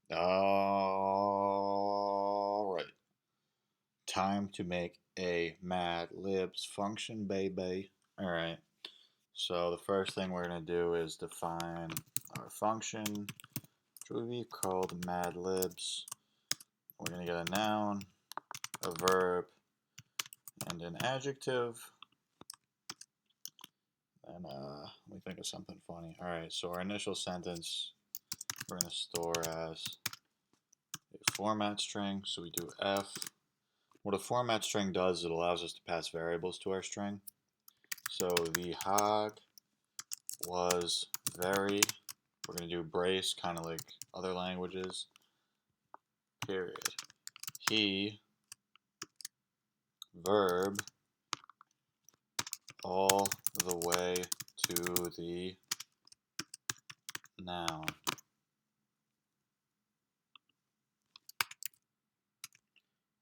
All right. Time to make a Mad Libs function, baby. All right. So the first thing we're going to do is define our function, which will be called Mad Libs. We're going to get a noun, a verb, and an adjective. And let me think of something funny. All right. So our initial sentence we're going to store as a format string. So we do f. What a format string does, it allows us to pass variables to our string. So the hog was very, we're going to do brace, kind of like other languages, period. He, verb, all the way to the noun.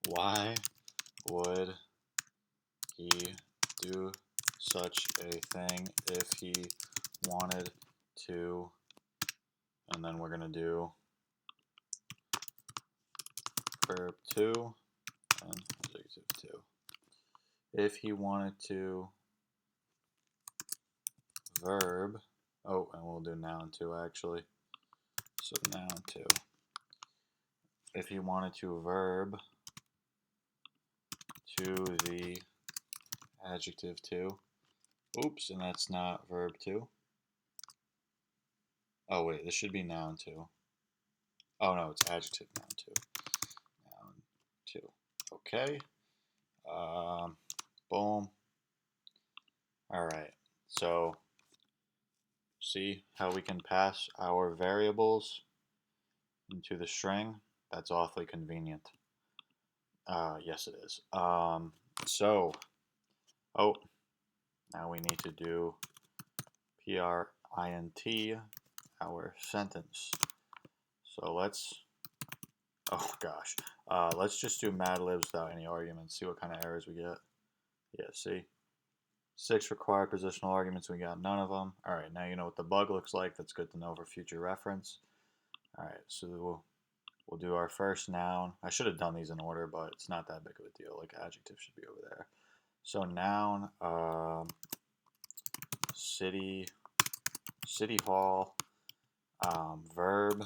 Why would he do such a thing if he wanted to? And then we're going to do verb 2 and adjective 2. If he wanted to, verb, oh, and we'll do noun 2 actually. So noun 2. If he wanted to, verb to the adjective 2. Oops, and that's not verb 2. Oh wait, this should be noun 2. Oh no, it's adjective noun 2. Noun 2. Okay. Boom. Alright, so see how we can pass our variables into the string? That's awfully convenient. Yes it is. So, oh, now we need to do print our sentence. So let's just do Mad Libs without any arguments, see what kind of errors we get. Yeah, see? 6 required positional arguments, we got none of them. Alright, now you know what the bug looks like. That's good to know for future reference. Alright, so we'll do our first noun. I should have done these in order, but it's not that big of a deal. Like adjective should be over there. So noun, city hall, verb,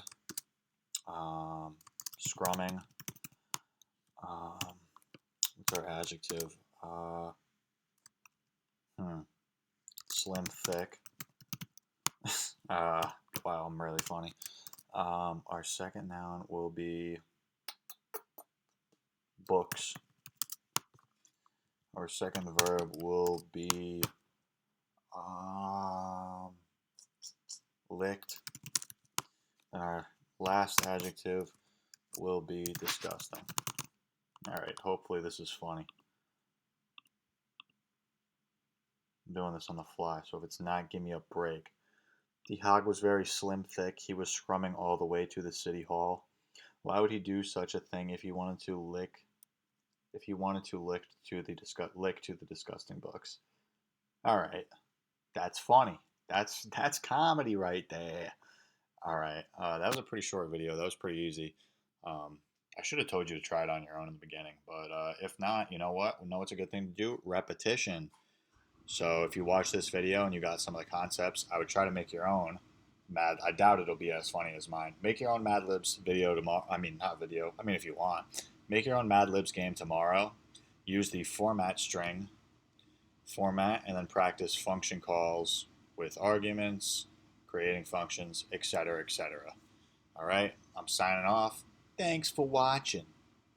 scrumming, what's our adjective? Slim thick. Wow, I'm really funny. Our second noun will be books. Our second verb will be licked. And our last adjective will be disgusting. Alright, hopefully this is funny. I'm doing this on the fly, so if it's not, give me a break. The hog was very slim thick. He was scrumming all the way to the city hall. Why would he do such a thing if he wanted to lick to the disgusting books? Alright. That's funny. That's comedy right there. Alright. That was a pretty short video. That was pretty easy. I should have told you to try it on your own in the beginning, but if not, you know what? You know what's a good thing to do? Repetition. So if you watch this video and you got some of the concepts, I would try to make your own I doubt it'll be as funny as mine. Make your own Mad Libs video tomorrow. I mean, not video. I mean, if you want. Make your own Mad Libs game tomorrow. Use the format string format and then practice function calls with arguments, creating functions, etc., etc. All right, I'm signing off. Thanks for watching.